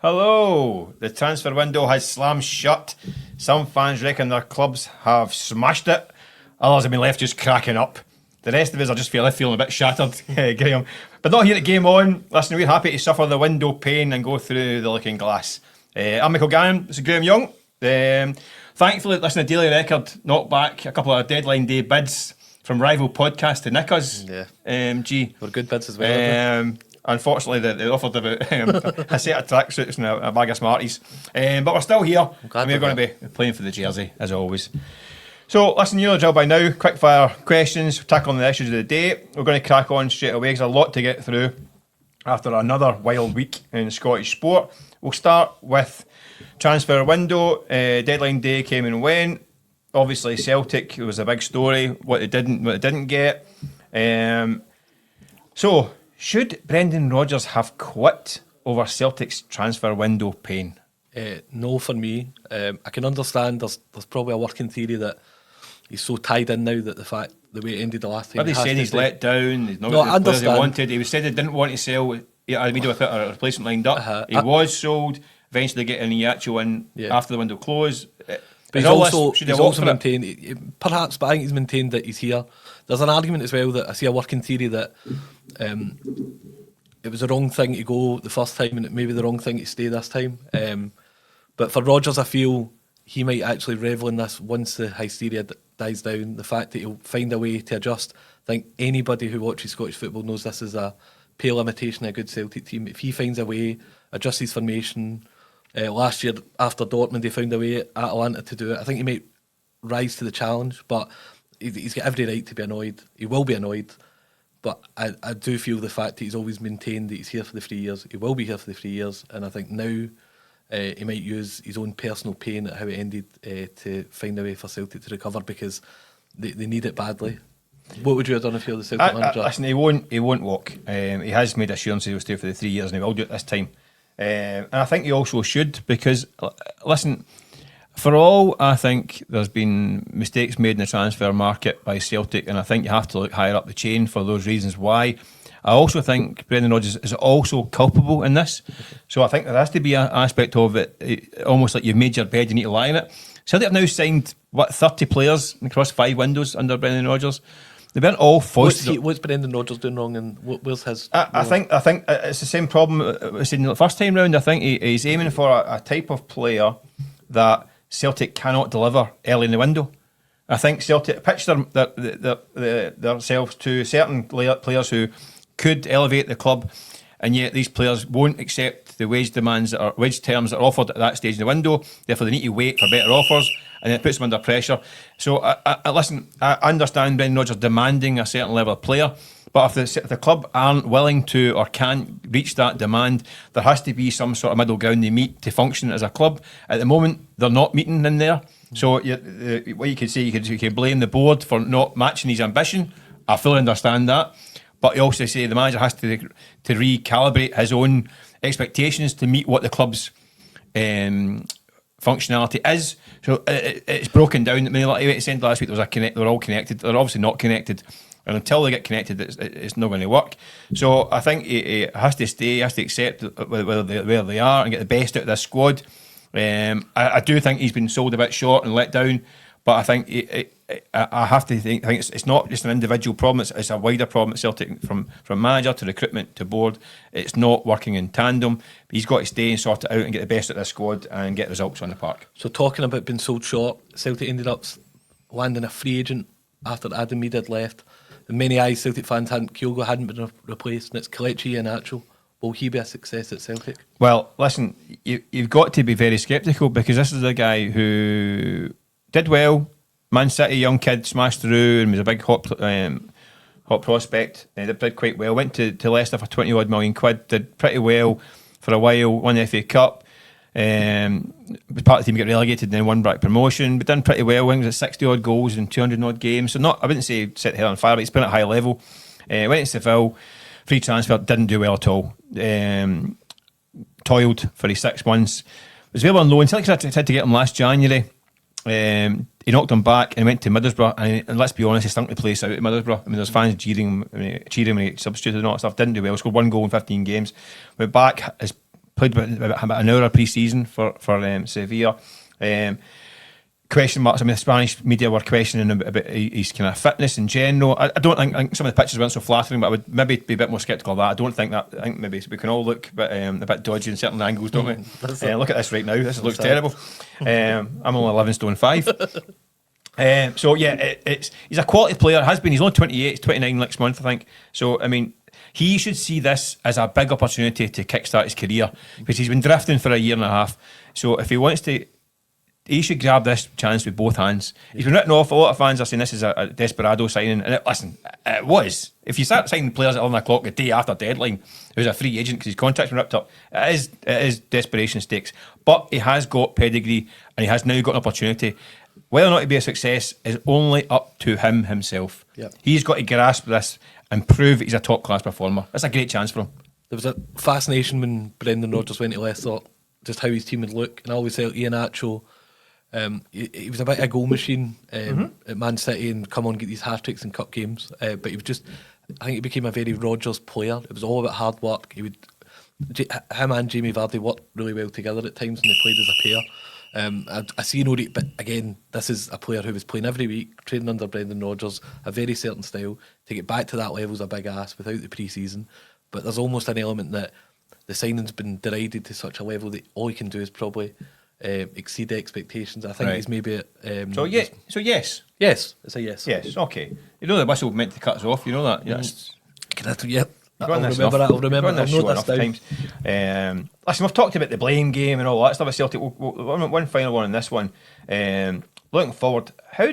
Hello. The transfer window has slammed shut. Some fans reckon their clubs have smashed it. Others have been left just cracking up. The rest of us are just feeling a bit shattered, Graham. But not here at Game On. Listen, we're happy to suffer the window pain and go through the looking glass. I'm Michael Gannon. This is Graeme Young. Thankfully, listen, the Daily Record knocked back a couple of deadline day bids from rival podcast to Nickers. Yeah. We're good bids as well. Unfortunately, they offered about a set of tracksuits and a bag of Smarties. But we're still here, and we're going to be playing for the jersey, as always. So, listen, you know the drill by now. Quick fire questions, tackle on the issues of the day. We're going to crack on straight away. There's a lot to get through after another wild week in Scottish sport. We'll start with transfer window. Deadline day came and went. Obviously, Celtic, it was a big story. What they didn't get. So, should Brendan Rodgers have quit over Celtic's transfer window pain? No, for me. I can understand there's probably a working theory that he's so tied in now that the way it ended the last time. But he said he's let down. He's not got the players he wanted. He said he didn't want to sell. He had a replacement lined up. He was sold. Eventually, getting Iheanacho in after the window closed. But he's also maintained, perhaps, but I think he's maintained that he's here. There's an argument as well that I see a working theory that it was the wrong thing to go the first time and it may be the wrong thing to stay this time. But for Rodgers, I feel he might actually revel in this once the hysteria dies down. The fact that he'll find a way to adjust. I think anybody who watches Scottish football knows this is a pale imitation of a good Celtic team. If he finds a way, adjusts his formation. Last year after Dortmund, he found a way at Atalanta to do it. I think he might rise to the challenge, but he's got every right to be annoyed. He will be annoyed. But I do feel the fact that he's always maintained that he's here for the 3 years. He will be here for the 3 years. And I think now he might use his own personal pain at how it ended to find a way for Celtic to recover because they need it badly. What would you have done if you were the Celtic manager? Listen, he won't walk. He has made assurances he'll stay for the 3 years and he will do it this time. And I think he also should because, listen, for all I think there's been mistakes made in the transfer market by Celtic, and I think you have to look higher up the chain for those reasons why. I also think Brendan Rodgers is also culpable in this. So I think there has to be an aspect of it, almost like you've made your bed, you need to lie in it. Celtic have now signed, 30 players across 5 windows under Brendan Rodgers. They weren't all foisted. What's Brendan Rodgers doing wrong and where's his... I think it's the same problem we said the first time round. I think he's aiming for a type of player that Celtic cannot deliver early in the window. I think Celtic pitch themselves to certain players who could elevate the club, and yet these players won't accept the wage terms that are offered at that stage in the window. Therefore, they need to wait for better offers, and it puts them under pressure. So, listen, I understand Brendan Rodgers demanding a certain level of player, but if the club aren't willing to or can't reach that demand, there has to be some sort of middle ground they meet to function as a club. At the moment, they're not meeting in there. So what you could say, you could blame the board for not matching his ambition. I fully understand that. But you also say the manager has to recalibrate his own expectations to meet what the club's functionality is. So it's broken down. I mean, like you said last week, they're all connected. They're obviously not connected. And until they get connected, it's not going to work. So I think he has to stay, he has to accept where they are and get the best out of this squad. I do think he's been sold a bit short and let down, but I think I have to think it's not just an individual problem, it's a wider problem at Celtic, from manager to recruitment to board. It's not working in tandem. He's got to stay and sort it out and get the best out of this squad and get results on the park. So talking about being sold short, Celtic ended up landing a free agent after Adam Mead had left. In many eyes, Celtic fans Kyogo hadn't been replaced, and it's Kelechi Iheanacho. Will he be a success at Celtic? Well, listen, you've got to be very sceptical because this is a guy who did well. Man City, young kid, smashed through and was a big hot prospect. Did quite well. Went to Leicester for 20 odd million quid. Did pretty well for a while. Won the FA Cup. Was part of the team, get relegated and then won back promotion, but done pretty well. I think it was at 60 odd goals in 200 odd games. So I wouldn't say set hell on fire, but he's been at a high level. Went to Seville, free transfer, didn't do well at all. Toiled for his 6 months. Was available on loan. Celtic tried to get him last January. He knocked him back and went to Middlesbrough, and let's be honest, he stunk the place out at Middlesbrough. I mean, there's fans cheering when he substituted and all that stuff. Didn't do well. Scored 1 goal in 15 games. Went back, his played about an hour pre-season for Sevilla. Question marks. I mean, the Spanish media were questioning about his kind of fitness in general. I don't think some of the pictures weren't so flattering, but I would maybe be a bit more sceptical of that. I don't think that. I think maybe we can all look a bit dodgy in certain angles, don't we? Look at this right now. This looks terrible. I'm only 11 stone 5. So yeah, he's a quality player. Has been. He's only 28. He's 29 next month, I think. So I mean, he should see this as a big opportunity to kickstart his career, because he's been drifting for a year and a half. So if he wants to, he should grab this chance with both hands. He's been written off. A lot of fans are saying this is a desperado signing, and it was. If you start signing players at 11 o'clock the day after deadline, who's a free agent because his contract's been ripped up, it is desperation stakes. But he has got pedigree, and he has now got an opportunity. Whether or not to be a success is only up to him himself. Yep. He's got to grasp this and prove he's a top class performer. That's a great chance for him. There was a fascination when Brendan Rodgers went to Leicester, just how his team would look, and I always felt Iheanacho. He was a bit of a goal machine at Man City and come on get these hat-tricks in cup games, but he was just, I think he became a very Rodgers player. It was all about hard work. Him and Jamie Vardy worked really well together at times when they played as a pair. I see no but again, this is a player who was playing every week, training under Brendan Rodgers, a very certain style. To get back to that level is a big ask without the pre-season, but there's almost an element that the signing's been derided to such a level that all he can do is probably exceed expectations. I think he's maybe at, so yes, it's a yes. Yes, okay. You know the whistle meant to cut us off. You know that. Yep. I'll remember. I'll note this down. Listen, we've talked about the blame game and all that stuff at Celtic. One final one on this one. Looking forward, how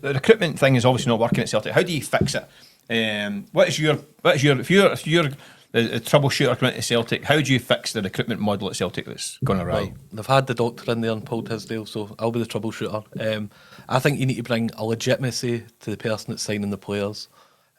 the recruitment thing is obviously not working at Celtic. How do you fix it? What is your if you're the troubleshooter coming to Celtic, how do you fix the recruitment model at Celtic that's gone awry? Well, they've had the doctor in there and Paul Tisdale, so I'll be the troubleshooter. I think you need to bring a legitimacy to the person that's signing the players.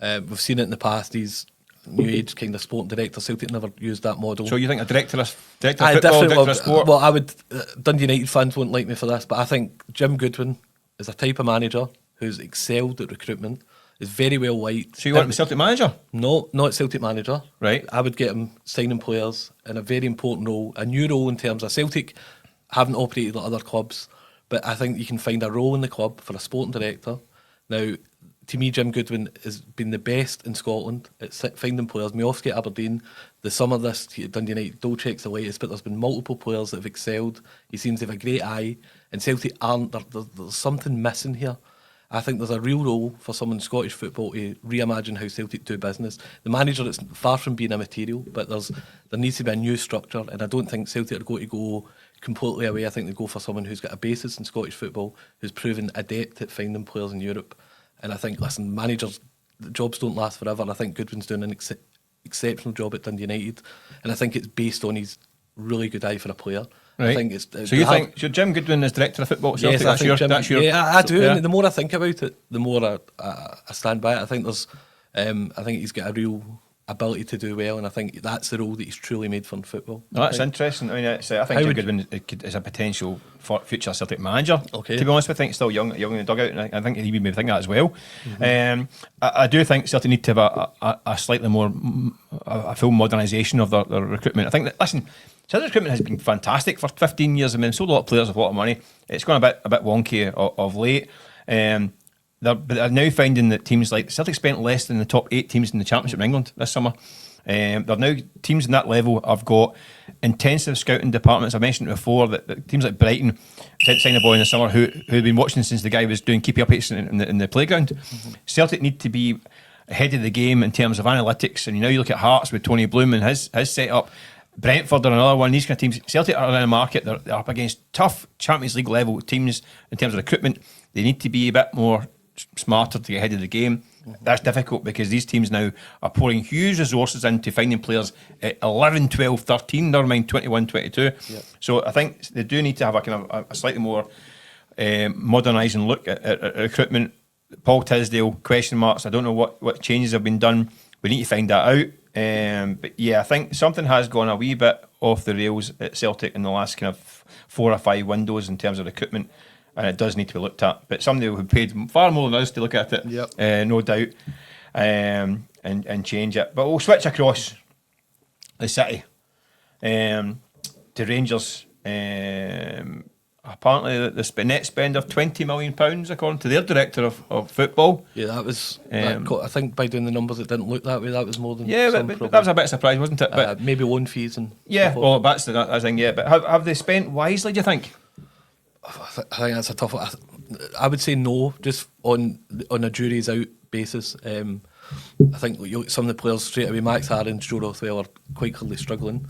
We've seen it in the past. These new age kind of sporting director, Celtic never used that model. So you think a director of football, director of sport? Well, I would. Dundee United fans won't like me for this, but I think Jim Goodwin is a type of manager who's excelled at recruitment. Is very well liked. So you want him a Celtic manager? No, not Celtic manager. Right. I would get him signing players in a very important role, a new role in terms of Celtic haven't operated like other clubs, but I think you can find a role in the club for a sporting director. Now, to me, Jim Goodwin has been the best in Scotland at finding players. Miofsky at Aberdeen, the summer this Dundee United, Dolchek's the latest, but there's been multiple players that have excelled. He seems to have a great eye, and Celtic aren't. There's something missing here. I think there's a real role for someone in Scottish football to reimagine how Celtic do business. The manager is far from being immaterial, but there needs to be a new structure, and I don't think Celtic are going to go completely away. I think they go for someone who's got a basis in Scottish football, who's proven adept at finding players in Europe. And I think, listen, managers, jobs don't last forever. And I think Goodwin's doing an exceptional job at Dundee United, and I think it's based on his really good eye for a player. Right. I think it's. So you think Jim Goodwin is director of football at Celtic? Yes, that's your. Yeah, I do. Yeah. And the more I think about it, the more I stand by it. I think there's. I think he's got a real ability to do well, and I think that's the role that he's truly made for football. Oh, that's interesting. I mean, I think Jim Goodwin is a potential future Celtic manager. Okay. To be honest, I think he's still young in the dugout, and I think he would maybe think that as well. Mm-hmm. I do think Celtic need to have a slightly more a full modernisation of their recruitment. I think that, listen, Celtic recruitment has been fantastic for 15 years. I mean, sold a lot of players with a lot of money. It's gone a bit wonky of late. They're now finding that teams like Celtic spent less than the top 8 teams in the Championship in England this summer. They're now teams in that level have got intensive scouting departments. I mentioned before that teams like Brighton signed a boy in the summer who had been watching since the guy was doing keepy updates in the playground. Mm-hmm. Celtic need to be ahead of the game in terms of analytics. And you look at Hearts with Tony Bloom and his setup. Brentford are another one. These kind of teams, Celtic are in a market. They're up against tough Champions League level teams in terms of recruitment. They need to be a bit more smarter to get ahead of the game. That's difficult because these teams now are pouring huge resources into finding players at 11, 12, 13, never mind 21, 22. Yep. So I think they do need to have a kind of a slightly more modernising look at recruitment. Paul Tisdale, question marks. I don't know what changes have been done. We need to find that out. But yeah, I think something has gone a wee bit off the rails at Celtic in the last kind of 4 or 5 windows in terms of recruitment, and it does need to be looked at. But somebody who paid far more than us to look at it, no doubt, and change it. But we'll switch across the city. to Rangers. Apparently, the net spend of £20 million, according to their director of football. Yeah, that was. I think by doing the numbers, it didn't look that way. That was more than. Yeah, but that was a bit surprising, wasn't it? But maybe loan fees and. Yeah, well, that's the thing. Yeah, but have they spent wisely? Do you think? I think that's a tough one. I would say no, just on a jury's out basis. I think you look at some of the players straight away. Max Aarons, Joe Rothwell are quite clearly struggling.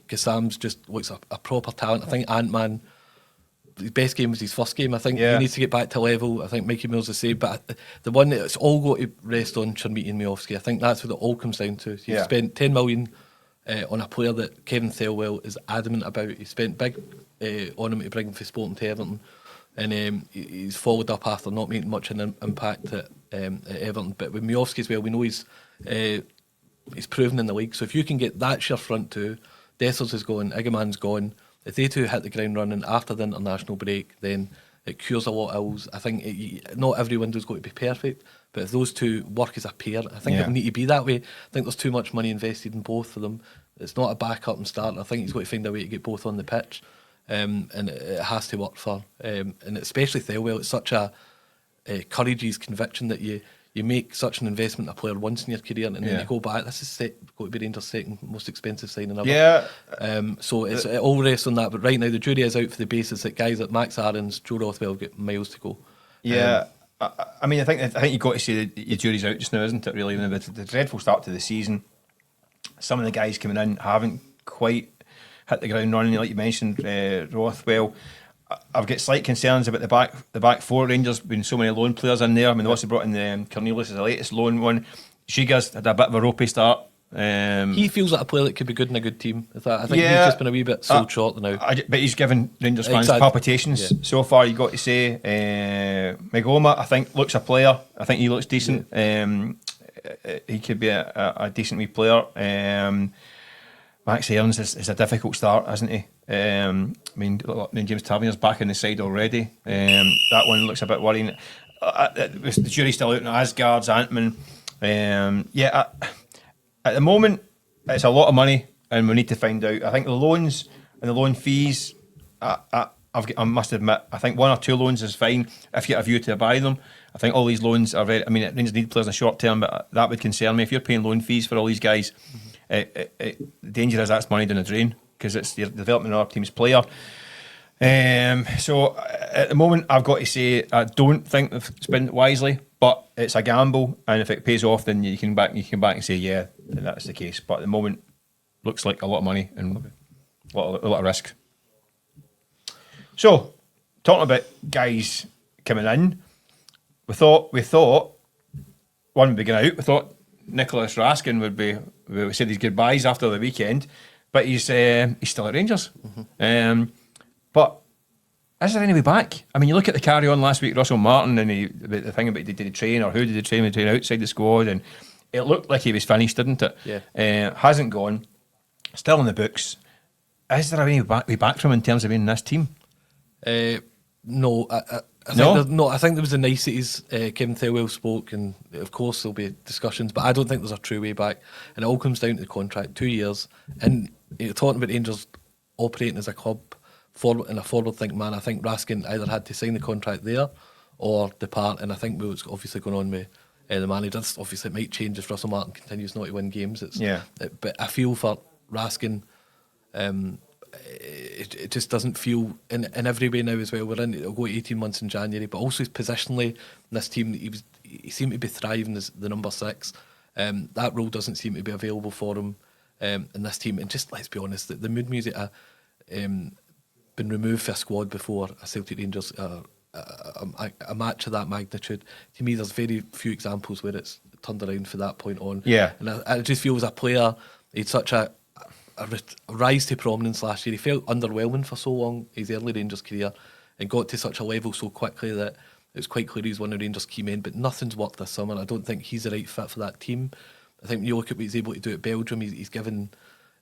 Gassams just looks a proper talent. I think Ant-Man, his best game was his first game. I think he needs to get back to level. I think Mikey Mills the same. But the one that's all got to rest on Chermiti and Miovski. I think that's what it all comes down to. He spent 10 million on a player that Kevin Thelwell is adamant about. He spent big on him to bring him for Sporting to Everton. And he's followed up after not making much of an impact at Everton. But with Miovski as well, we know he's proven in the league. So if you can get that sheer front two, Dessers is gone, Iggeman's gone. If they two hit the ground running after the international break, then it cures a lot of ills. I think not every window's going to be perfect, but if those two work as a pair, I think it will need to be that way. I think there's too much money invested in both of them. It's not a back-up and start. I think he's got to find a way to get both on the pitch. And it has to work for and especially Thelwell. It's such a courageous conviction that you make such an investment in a player once in your career and then you go back. This is going to be Rangers' second most expensive signing ever. Yeah. So it all rests on that. But right now the jury is out for the basis that guys like Max Aarons, Joe Rothwell get miles to go. Yeah. I mean, I think you've got to say that your jury's out just now, isn't it? Really, the dreadful start to the season. Some of the guys coming in haven't quite hit the ground running, like you mentioned, Rothwell. I've got slight concerns about the back four. Rangers been so many loan players in there. I mean, they also brought in Cornelius as the latest loan one. Shiga's had a bit of a ropey start. He feels like a player that could be good in a good team. I think he's just been a wee bit sold short now. But he's given Rangers fans palpitations so far, you got to say. Megoma, I think, looks a player. I think he looks decent. He could be a decent wee player. Max Aarons is a difficult start, isn't he? I mean, James Tavernier's back in the side already. That one looks a bit worrying. The jury's still out on Asgard's, Antman. At the moment, it's a lot of money, and we need to find out. I think the loans and the loan fees, I must admit, I think one or two loans is fine if you get a view to buy them. I think all these loans are very. I mean, Rangers need players in the short term, but that would concern me. If you're paying loan fees for all these guys, the danger is that's money down the drain because it's the development of our team's player. So at the moment, I've got to say I don't think they've spent it wisely, but it's a gamble, and if it pays off, then you can back and say that's the case. But at the moment, looks like a lot of money and a lot of risk. So talking about guys coming in, we thought one would be going out. We thought Nico Raskin would be. We said his goodbyes after the weekend, but he's still at Rangers. But is there any way back? I mean, you look at the carry on last week, Russell Martin, and the thing about did he train or who did he train? Did he train outside the squad? And it looked like he was finished, didn't it? Yeah. Hasn't gone. Still in the books. Is there any way back from him in terms of being in this team? No. I think there was the niceties. Kevin Thelwell spoke, and of course there'll be discussions, but I don't think there's a true way back. And it all comes down to the contract, 2 years. And you're talking about Rangers operating as a club in a forward-thinking manner. I think Raskin either had to sign the contract there or depart, and I think what's obviously going on with the manager, obviously it might change if Russell Martin continues not to win games. But I feel for Raskin, it just doesn't feel in every way now as well. It'll go 18 months in January, but also positionally in this team, he seemed to be thriving as the number 6. That role doesn't seem to be available for him in this team. And just let's be honest, the mood music been removed for a squad before a Celtic Rangers a match of that magnitude. To me, there's very few examples where it's turned around from that point on. Yeah, and I just feel as a player, he had such a rise to prominence last year. He felt underwhelming for so long, his early Rangers career, and got to such a level so quickly that it was quite clear he's one of Rangers' key men. But nothing's worked this summer. I don't think he's the right fit for that team. I think when you look at what he's able to do at Belgium, he's given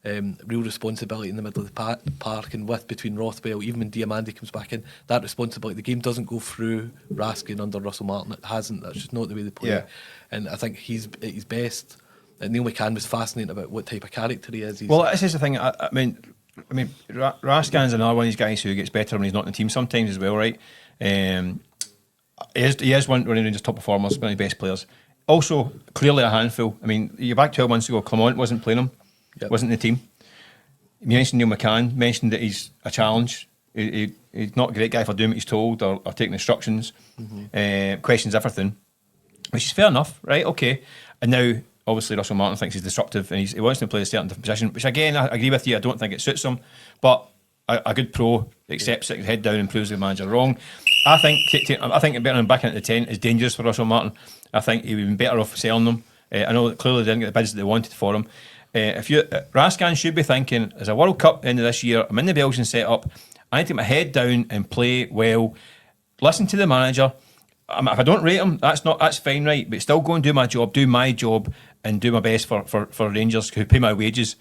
real responsibility in the middle of the park and between Rothwell, even when Diamandi comes back in, that responsibility, the game doesn't go through Raskin under Russell Martin. It hasn't. That's just not the way they play. And I think he's at his best. And Neil McCann was fascinating about what type of character he is. Well, this is the thing. I mean, I mean, Raskin's another one of these guys who gets better when he's not in the team sometimes as well, right? He is one of Rangers' top performers, one of the best players. Also, clearly a handful. I mean, you're back 12 months ago, Clement wasn't playing him, wasn't in the team. You mentioned Neil McCann, mentioned that he's a challenge. He's not a great guy for doing what he's told or taking instructions, questions everything, which is fair enough, right? Okay. And now, obviously, Russell Martin thinks he's disruptive and he wants to play a certain different position, which again, I agree with you, I don't think it suits him, but a good pro accepts it, head down and proves the manager wrong. I think getting him back into the tent is dangerous for Russell Martin. I think he would have been better off selling them. I know that clearly they didn't get the bids that they wanted for him. Raskin should be thinking, as a World Cup end of this year, I'm in the Belgian setup, I need to get my head down and play well. Listen to the manager. If I don't rate him, that's fine, right? But still go and do my job, and do my best for Rangers who pay my wages,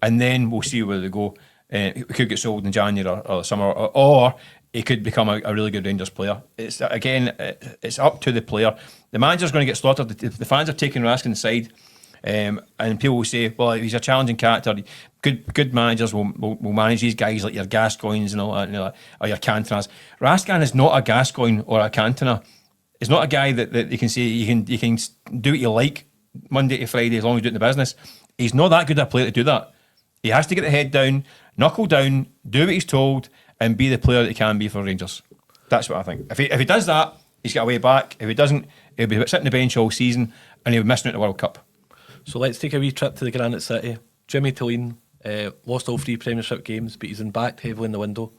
and then we'll see where they go. He could get sold in January or summer, or he could become a really good Rangers player. It's up to the player. The manager's going to get slaughtered. The fans are taking Raskin's side. And people will say, well, he's a challenging character. Good managers will manage these guys like your Gascoignes and all that, or your Cantonas. Raskin is not a Gascoigne or a Cantona. He's not a guy that you can say you can do what you like Monday to Friday as long as you're doing the business. He's not that good a player to do that. He has to get the head down, knuckle down, do what he's told, and be the player that he can be for Rangers. That's what I think. If he does that, he's got a way back. If he doesn't, he'll be sitting the bench all season and he'll be missing out the World Cup. So let's take a wee trip to the Granite City. Jimmy Thelin lost all 3 Premiership games, but he's backed heavily in the window.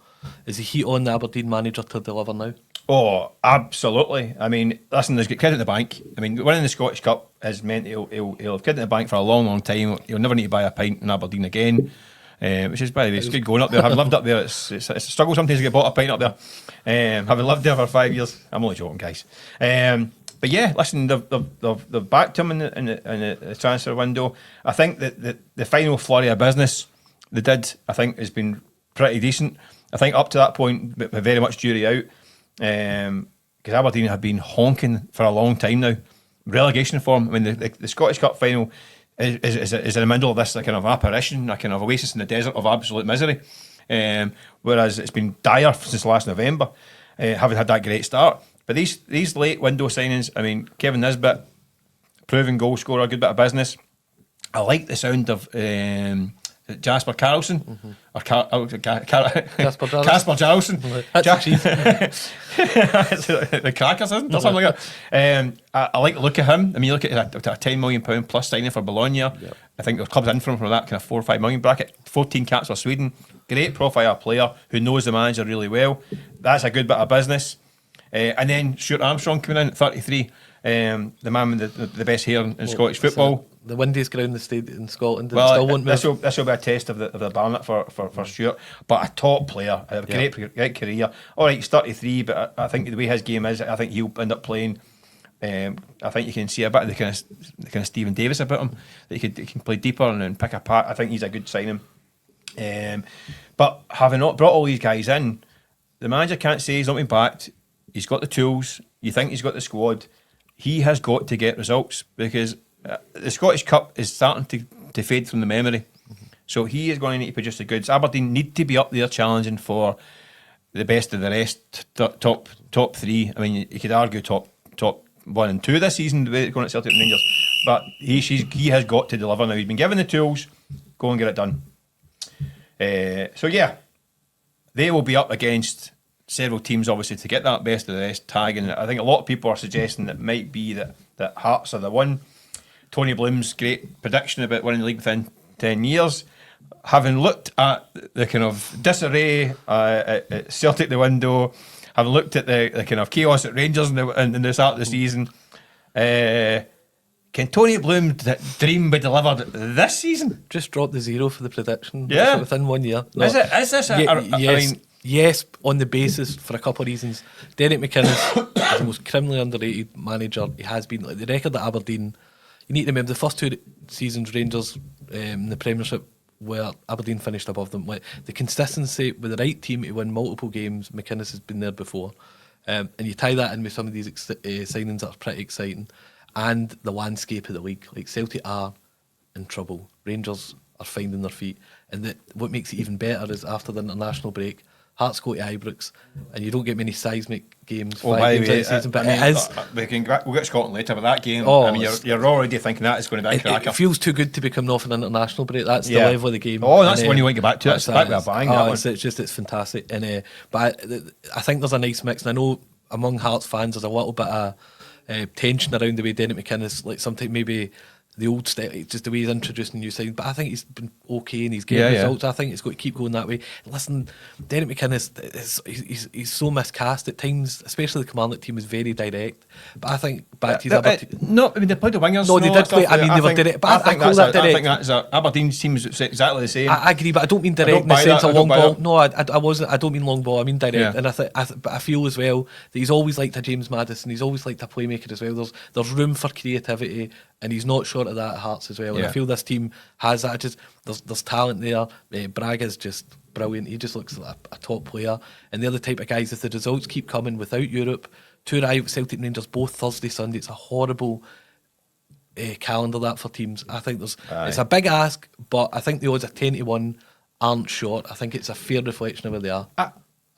Is the heat on the Aberdeen manager to deliver now? Oh, absolutely. I mean, listen, there's got credit in the bank. I mean, winning the Scottish Cup has meant he'll have credit in the bank for a long, long time. He'll never need to buy a pint in Aberdeen again, which is, by the way, it's good going up there. Having lived up there, it's a struggle sometimes to get bought a pint up there. Having lived there for 5 years, I'm only joking, guys. But yeah, listen, they've backed him in the transfer window. I think that the final flurry of business they did, I think, has been pretty decent. I think up to that point, but very much jury out. Because Aberdeen have been honking for a long time now. Relegation form. I mean, the Scottish Cup final is in the middle of this kind of apparition, a kind of oasis in the desert of absolute misery. Whereas it's been dire since last November, having had that great start. But these late window signings, I mean, Kevin Nisbet, proven goal scorer, good bit of business. I like the sound of Jasper Karlsson or Casper Jarlsson. The Crackers, isn't it? Or something like that. I like the look of him. I mean, you look at a £10 million plus signing for Bologna. Yep. I think the club's in from that kind of 4 or 5 million bracket. 14 caps for Sweden. Great profile player who knows the manager really well. That's a good bit of business. And then Stuart Armstrong coming in at 33. The man with the best hair in Scottish football. The windiest ground in Scotland. Well, this will be a test of the baronet for Stuart. But a top player, a great career. All right, he's 33, but I think the way his game is, I think he'll end up playing. I think you can see a bit of the kind of Stephen Davis about him. That he can play deeper and pick apart. I think he's a good signing. But having not brought all these guys in, the manager can't say he's not been backed. He's got the tools. You think he's got the squad. He has got to get results because the Scottish Cup is starting to fade from the memory. So he is going to need to produce the goods. Aberdeen need to be up there challenging for the best of the rest, top 3. I mean, you could argue top 1 and 2 this season, the way it's going at Celtic and Rangers. But he has got to deliver now. He's been given the tools. Go and get it done. So yeah, they will be up against several teams, obviously, to get that best of the rest tag. And I think a lot of people are suggesting that it might be that Hearts are the one. Tony Bloom's great prediction about winning the league within 10 years. Having looked at the kind of disarray at Celtic the window, having looked at the kind of chaos at Rangers in the start of the season, can Tony Bloom dream be delivered this season? Just drop the 0 for the prediction. Yeah. Within 1 year. No. Is this yes. I mean, yes, on the basis for a couple of reasons. Derek McInnes is the most criminally underrated manager he has been. Like the record at Aberdeen, you need to remember the first 2 seasons Rangers in the Premiership where Aberdeen finished above them. Like the consistency with the right team to win multiple games, McInnes has been there before. And you tie that in with some of these signings that are pretty exciting. And the landscape of the league. Like Celtic are in trouble. Rangers are finding their feet. And what makes it even better is after the international break, Hearts go to Ibrox, and you don't get many seismic games. Oh, 5 games out of the season, but it is. We'll get Scotland later, but that game, Oh, I mean, you're already thinking that is going to be a cracker. It feels too good to be coming off an international break. That's the level of the game. Oh, that's the one you want to get back to. That's back with a bang. It's fantastic. And but I think there's a nice mix, and I know among Hearts fans there's a little bit of tension around the way Derek McInnes, like sometimes maybe the old style, just the way he's introducing new sides. But I think he's been okay and he's getting results. I think it's got to keep going that way. Listen, Derek McInnes, he's so miscast at times, especially the Kilmarnock team is very direct. But I think back to his Aberdeen. No, I mean they played the wingers. No, they did play. I mean they were direct. But I call that direct. I think that's Aberdeen seems exactly the same. I agree, but I don't mean direct in the sense of long ball. No, I wasn't. I don't mean long ball. I mean direct. And but I feel as well that he's always liked a James Maddison. He's always liked a playmaker as well. There's room for creativity. And he's not short of that at Hearts as well. And I feel this team has that. There's talent there. Braga's just brilliant. He just looks like a top player. And they're the type of guys, if the results keep coming without Europe, to arrive Celtic and Rangers both Thursday, Sunday, it's a horrible calendar that for teams. I think it's a big ask, but I think the odds of 10-1 aren't short. I think it's a fair reflection of where they are.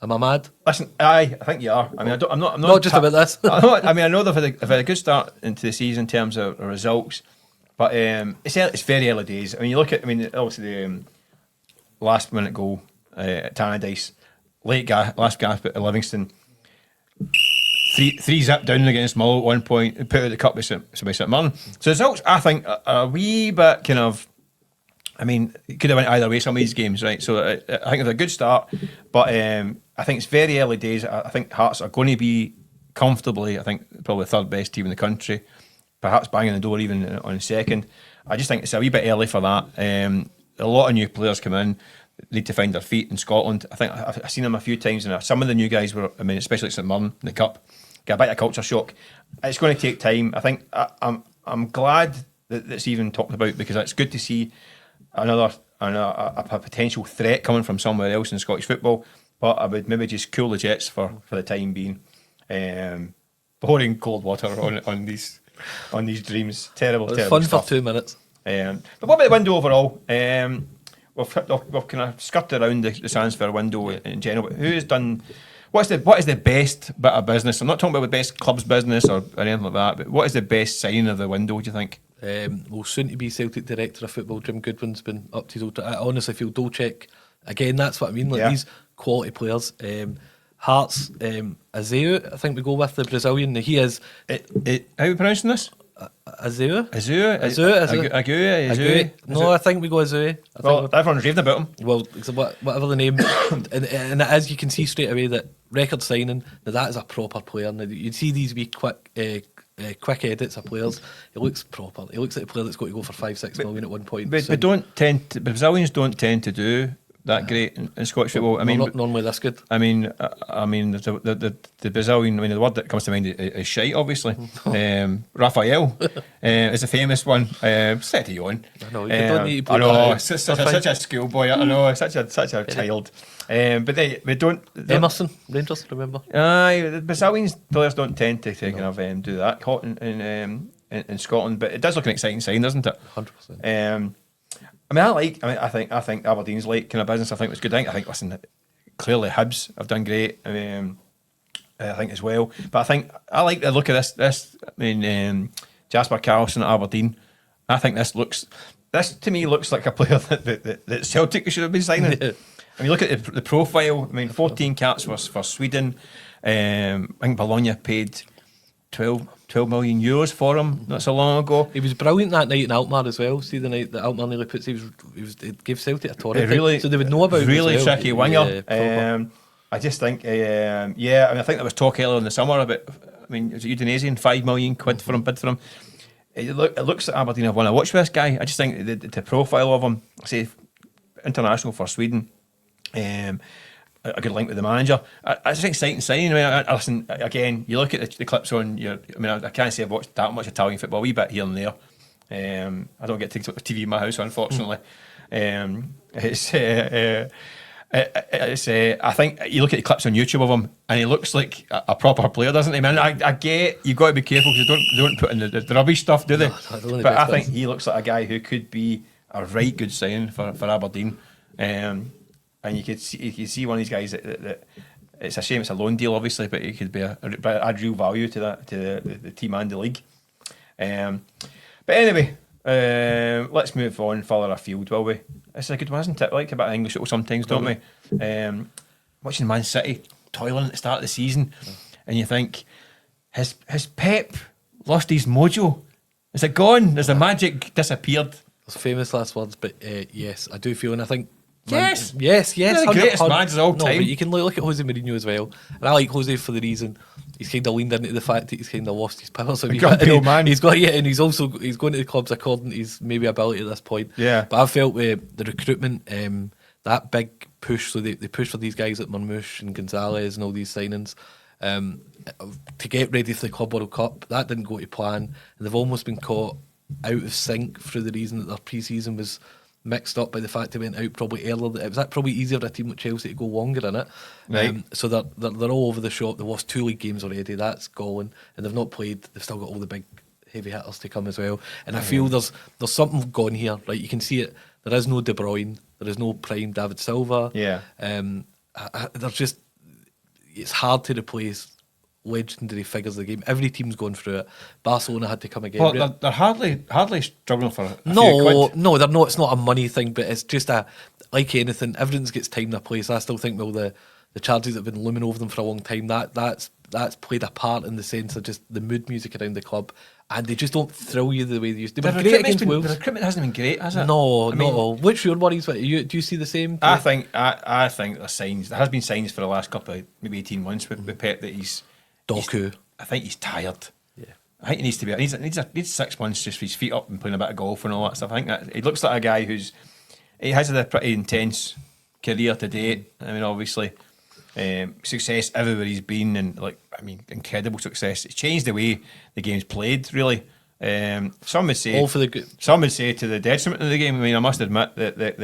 Am I mad? Listen, I think you are. I mean, I'm not just about this. I mean, I know they've had a good start into the season in terms of results, but it's very early days. I mean, you look at, obviously the last minute goal at Tannadice, last gasp at Livingston, three zip down against Mull at one point, put out the cup by St Mirren. So the results, I think, are a wee bit kind of. I mean, it could have went either way, some of these games, right? So I think it's a good start, but I think it's very early days. I think Hearts are going to be comfortably, I think, probably the third best team in the country, perhaps banging the door even on second. I just think it's a wee bit early for that. A lot of new players come in, need to find their feet in Scotland. I think I've seen them a few times, and some of the new guys were, especially St Mirren in the Cup, get a bit of culture shock. It's going to take time. I think I'm glad that it's even talked about, because it's good to see a potential threat coming from somewhere else in Scottish football, but I would maybe just cool the jets for the time being. Pouring cold water on these dreams. Terrible. Fun stuff. For 2 minutes. But what about the window overall? We've kind of skirted around the transfer window in general. But who has done? What is the best bit of business? I'm not talking about the best club's business or anything like that. But what is the best sign of the window, do you think? Soon to be Celtic director of football, Jim Goodwin's been up to his old. I honestly feel Dolchek again. That's what I mean. These quality players. Hearts, Azeu, I think we go with the Brazilian. He is. How are we pronouncing this? Azeu. No, I think we go Azeu. Well, everyone's raving about him. Well, whatever the name, and as you can see straight away that record signing. Now that is a proper player. Now you'd see these wee quick edits of players. He looks proper. He looks like a player that's got to go for 5-6 million at one point. But Brazilians don't tend to do that great in Scottish football. I mean, not normally this good. I mean, the Brazilian. I mean, the word that comes to mind is shite. Obviously, Rafael is a famous one. Set you on. I know. You don't need to I know. Such a schoolboy. I know. Such a child. But we don't. Emerson, Rangers. Remember? Aye, the Brazilian players don't tend to kind of do that hot in Scotland. But it does look an exciting sign, doesn't it? 100%. I think Aberdeen's like kind of business. I think it was good. I think listen, clearly Hibs have done great. I think as well. But I think I like the look of this. I mean, Jasper Carlson at Aberdeen. I think this to me looks like a player that Celtic should have been signing. I mean, look at the profile. I mean, 14 caps for Sweden. I think Bologna paid 12 million euros for him not so long ago. He was brilliant that night in Alkmaar as well. See the night that Alkmaar nearly puts it gave Celtic a torrent. So they would know about him. Really as well. tricky winger. I just think, I think there was talk earlier in the summer about. I mean, is it Udinese? 5 million quid for him, bid for him. It looks like Aberdeen have won a watch for this guy. I just think the profile of him, say international for Sweden. A good link with the manager. I just think exciting signing. I listen again. You look at the clips on your. I mean, I can't say I've watched that much Italian football. A wee bit here and there. I don't get TV in my house, unfortunately. I think you look at the clips on YouTube of him, and he looks like a proper player, doesn't he? Man, I get you've got to be careful because they don't put in the rubbish stuff, do they? No, but I think he looks like a guy who could be a right good signing for Aberdeen. And you could see one of these guys that it's a shame it's a loan deal, obviously, but he could be add real value to the team and the league. But anyway, let's move on further afield, will we? It's a good one, isn't it? We like a bit of English football sometimes, don't we? Watching Man City toiling at the start of the season, and you think, has Pep lost his mojo? Is it gone? Has the magic disappeared? Those famous last words, but yes, I do feel, and I think Yes, yes, the greatest managers of all time. But you can look at Jose Mourinho as well, and I like Jose for the reason he's kind of leaned into the fact that he's kind of lost his powers. A grumpy old man. He's got and he's going to the clubs according to his maybe ability at this point. Yeah, but I felt with the recruitment, that big push, so they push for these guys like Marmoush and Gonzalez and all these signings. To get ready for the Club World Cup, that didn't go to plan, and they've almost been caught out of sync through the reason that their pre-season was mixed up by the fact they went out probably earlier. It was that probably easier for a team like Chelsea to go longer in it, right? So they're all over the shop. They lost 2 league games already. That's galling, and they've not played. They've still got all the big heavy hitters to come as well. And I feel there's something gone here. Right, you can see it. There is no De Bruyne. There is no prime David Silva. Yeah. There's just, it's hard to replace legendary figures of the game. Every team's gone through it. Barcelona had to come again. Well, they're hardly struggling for a few quid. No, they're not. It's not a money thing, but it's just like anything. Everything gets time and a place. I still think the charges that have been looming over them for a long time, that's played a part in the sense of just the mood music around the club, and they just don't thrill you the way they used to. They were great against Wolves. The recruitment hasn't been great, has it? No, not at all. What's your worries? Do you see the same? I think there's signs. There has been signs for the last couple of maybe 18 months with Pep that he's Doku. I think he's tired. Yeah, I think he needs to be. He needs 6 months just for his feet up and playing a bit of golf and all that stuff. I think that he looks like a guy he has a pretty intense career to date. I mean, obviously, success everywhere he's been, and incredible success. It's changed the way the game's played, really. Some would say all for the good. Some would say to the detriment of the game. I mean, I must admit that the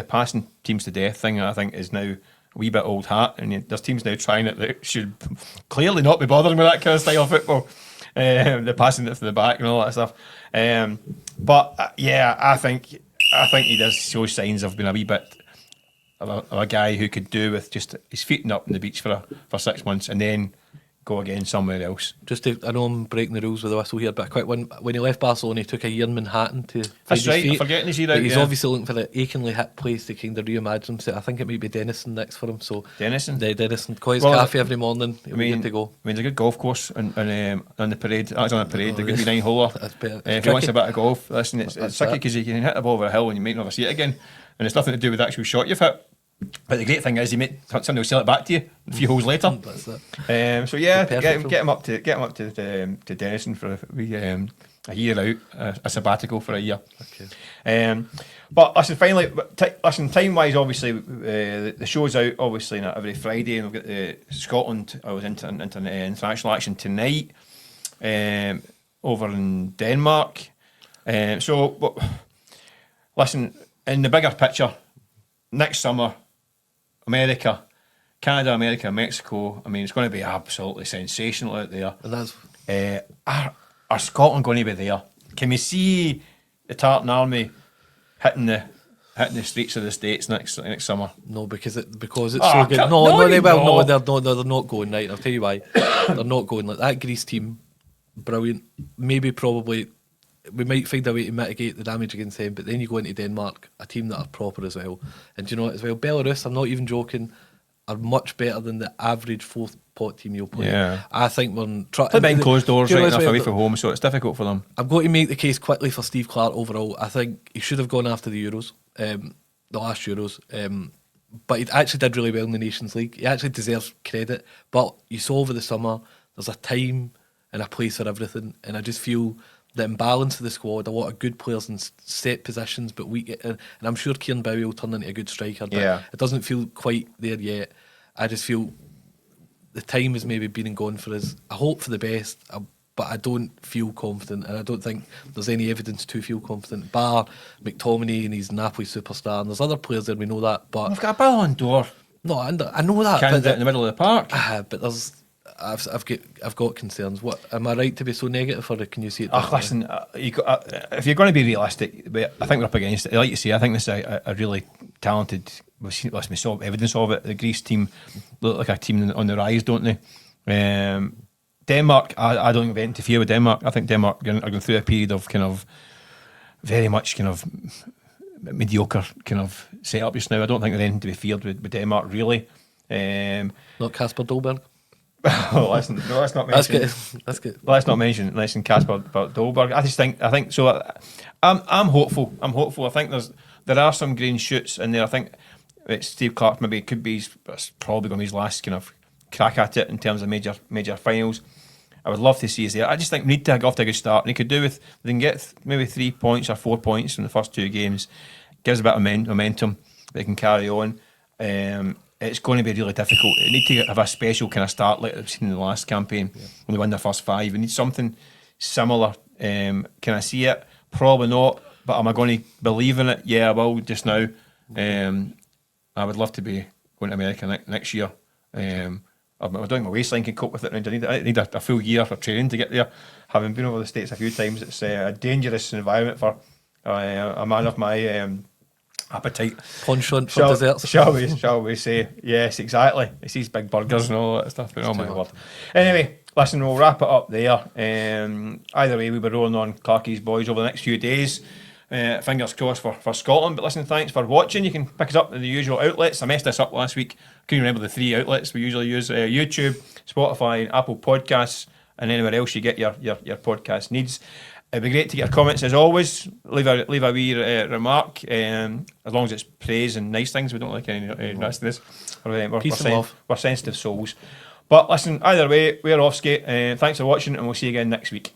passing teams to death thing, I think, is now a wee bit old hat, and there's teams now trying it that should clearly not be bothering with that kind of style of football. The passing it to the back and all that stuff. But I think he does show signs of being a wee bit of a guy who could do with just his feet up on the beach for 6 months and then go again somewhere else. I know I'm breaking the rules with the whistle here, but a quick one. When he left Barcelona, he took a year in Manhattan to find That's his right, feet. I'm forgetting his year out. He's obviously looking for the achingly hit place to kind of reimagine himself. I think it might be Denison next for him. So Denison? Denison. Call his cafe every morning. He'll be good to go. I mean, there's a good golf course on the parade. That's on the parade. The good 9-holer. If he wants a bit of golf, listen, it's sucky because you can hit the ball over a hill and you might never see it again. And it's nothing to do with the actual shot you've hit. But the great thing is, somebody will sell it back to you a few holes later. That's it. So yeah, get him up to Denison for a year out, a sabbatical for a year. Okay. But listen, finally, time wise, obviously the show's out obviously every Friday, and we've got Scotland. I was international action tonight over in Denmark. Listen, in the bigger picture, next summer, Canada, America, Mexico. I mean, it's going to be absolutely sensational out there. And that's are Scotland going to be there? Can we see the Tartan Army hitting the streets of the States next summer? no, because it's so good. No, they will. No, they're not going. Right, I'll tell you why. They're not going. Like that Greece team, brilliant. Maybe probably we might find a way to mitigate the damage against them, but then you go into Denmark, a team that are proper as well. And do you know what as well? Belarus, I'm not even joking, are much better than the average fourth pot team you'll play. Yeah. I think we're behind closed doors, right enough away well, from home, so it's difficult for them. I'm going to make the case quickly for Steve Clarke overall. I think he should have gone after the Euros, the last Euros. But he actually did really well in the Nations League. He actually deserves credit. But you saw over the summer, there's a time and a place for everything. And I just feel the imbalance of the squad, a lot of good players in set positions, but weak. And I'm sure Kieran Bowie will turn into a good striker, but it doesn't feel quite there yet. I just feel the time has maybe been and gone for us. I hope for the best, but I don't feel confident, and I don't think there's any evidence to feel confident, bar McTominay and he's Napoli superstar, and there's other players there, we know that. But we've got a Ballon d'Or. No, I know that. Candidate in the middle of the park. But there's I've got concerns. What am I right to be so negative, or can you see it? Listen, if you're going to be realistic, I think we're up against it. Like you say, I think this is a really talented. We saw evidence of it. The Greece team look like a team on the rise, don't they? Denmark, I don't think we interfere with Denmark. I think Denmark are going through a period of kind of very much kind of mediocre kind of setup just now. I don't think there's anything to be feared with Denmark really. Not Kasper Dolberg. Oh, listen, no, let's not mention. That's good. Let's not mention Kasper Dolberg. I think so. I'm hopeful. I think there are some green shoots in there. I think Steve Clark maybe could be. It's probably going to be his last kind of crack at it in terms of major finals. I would love to see us there. I just think we need to go off to a good start. And he could do with they can get maybe 3 points or 4 points in the first 2 games. Gives a bit of momentum. They can carry on. It's going to be really difficult. They need to have a special kind of start like they've seen in the last campaign when they won their first 5. We need something similar. Can I see it? Probably not. But am I going to believe in it? Yeah, I will just now. I would love to be going to America next year. I'm doing my waistline can cope with it. I need a full year for training to get there. Having been over the States a few times, it's a dangerous environment for a man of my appetite. Penchant for desserts. Shall we say? Yes, exactly. It's these big burgers and all that stuff. But oh my word. Anyway, listen, we'll wrap it up there. Either way, we'll be rolling on Clarkie's boys over the next few days. Fingers crossed for Scotland. But listen, thanks for watching. You can pick us up in the usual outlets. I messed this up last week. Couldn't remember the 3 outlets we usually use: YouTube, Spotify, and Apple Podcasts, and anywhere else you get your podcast needs. It'd be great to get your comments as always. Leave a wee remark, as long as it's praise and nice things. We don't like any nastiness. Peace and love. We're sensitive souls. But listen, either way, we're off skate. Thanks for watching, and we'll see you again next week.